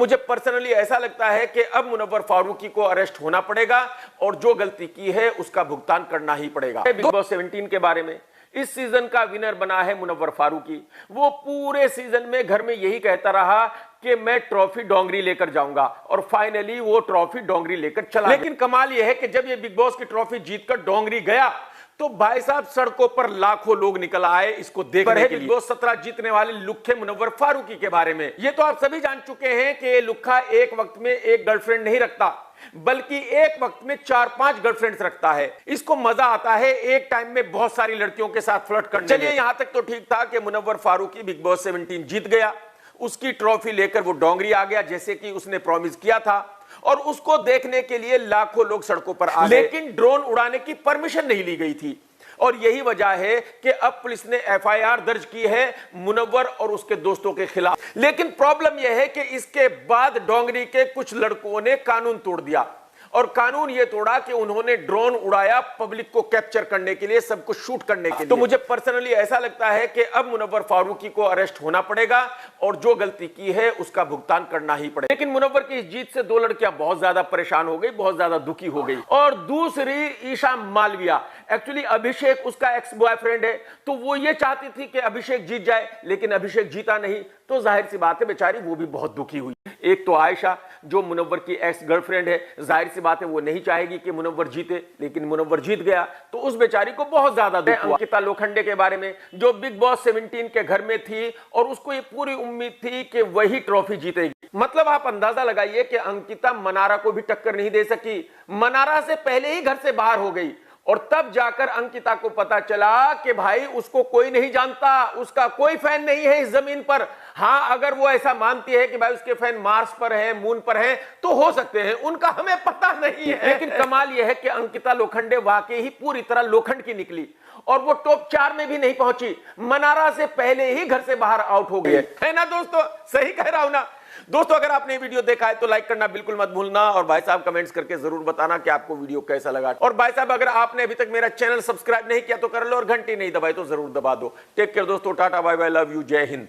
मुझे पर्सनली ऐसा लगता है कि अब मुनव्वर फारूकी को अरेस्ट होना पड़ेगा और जो गलती की है उसका भुगतान करना ही पड़ेगा। बिग बॉस 17 के बारे में, इस सीजन का विनर बना है मुनव्वर फारूकी। वो पूरे सीजन में घर में यही कहता रहा कि मैं ट्रॉफी डोंगरी लेकर जाऊंगा और फाइनली वो ट्रॉफी डोंगरी लेकर चला। लेकिन कमाल यह है कि जब ये बिग बॉस की ट्रॉफी जीतकर डोंगरी गया तो भाई साहब सड़कों पर लाखों लोग निकल आए इसको देखने के लिए। बिग बॉस 17 जीतने वाले लुक्खे मुनव्वर फारूकी के बारे में ये तो आप सभी जान चुके हैं कि लुक्खा एक वक्त में एक गर्लफ्रेंड नहीं रखता बल्कि एक वक्त में 4-5 गर्लफ्रेंड्स रखता है। इसको मजा आता है एक टाइम में बहुत सारी लड़कियों के साथ फ्लर्ट करने। चलिए यहां तक तो ठीक था कि मुनव्वर फारूकी बिग बॉस 17 जीत गया, उसकी ट्रॉफी लेकर वो डोंगरी आ गया जैसे कि उसने प्रॉमिस किया था और उसको देखने के लिए लाखों लोग सड़कों पर आ गए। लेकिन ड्रोन उड़ाने की परमिशन नहीं ली गई थी और यही वजह है कि अब पुलिस ने एफआईआर दर्ज की है मुनव्वर और उसके दोस्तों के खिलाफ। लेकिन प्रॉब्लम यह है कि इसके बाद डोंगरी के कुछ लड़कों ने कानून तोड़ दिया और कानून यह तोड़ा कि उन्होंने ड्रोन उड़ाया पब्लिक को कैप्चर करने के लिए, सब कुछ शूट करने के लिए। तो मुझे पर्सनली ऐसा लगता है कि अब मुनव्वर फारूकी को अरेस्ट होना पड़ेगा और जो गलती की है उसका भुगतान करना ही पड़ेगा। लेकिन मुनव्वर की इस जीत से दो लड़कियां बहुत ज्यादा परेशान हो गई, बहुत ज्यादा दुखी हो गई। और दूसरी ईशा मालविया, एक्चुअली अभिषेक उसका एक्स बॉयफ्रेंड है तो वो ये चाहती थी कि अभिषेक जीत जाए, लेकिन अभिषेक जीता नहीं तो जाहिर सी बात है बेचारी वो भी बहुत दुखी हुई। एक तो आयशा जो मुनव्वर की एक्स गर्लफ्रेंड है, जाहिर सी बात है वो नहीं चाहेगी कि मुनव्वर जीते, लेकिन मुनव्वर जीत गया तो उस बेचारी को बहुत ज्यादा दुख हुआ। अंकिता लोखंडे के बारे में जो बिग बॉस 17 के घर में थी और उसको ये पूरी उम्मीद थी कि वही ट्रॉफी जीतेगी। मतलब आप अंदाजा लगाइए कि अंकिता मनारा को भी टक्कर नहीं दे सकी, मनारा से पहले ही घर से बाहर हो गई और तब जाकर अंकिता को पता चला कि भाई उसको कोई नहीं जानता, उसका कोई फैन नहीं है इस जमीन पर। हां, अगर वो ऐसा मानती है कि भाई उसके फैन मार्स पर है, मून पर है तो हो सकते हैं, उनका हमें पता नहीं है। लेकिन कमाल यह है कि अंकिता लोखंडे वाकई ही पूरी तरह लोखंड की निकली और वो टॉप 4 में भी नहीं पहुंची, मनारा से पहले ही घर से बाहर आउट हो गई है ना दोस्तों? सही कह रहा हूं ना दोस्तों? अगर आपने वीडियो देखा है तो लाइक करना बिल्कुल मत भूलना और भाई साहब कमेंट्स करके जरूर बताना कि आपको वीडियो कैसा लगा। और भाई साहब अगर आपने अभी तक मेरा चैनल सब्सक्राइब नहीं किया तो कर लो और घंटी नहीं दबाई तो जरूर दबा दो। टेक केयर दोस्तों, tata bye bye, love you, जय हिंद।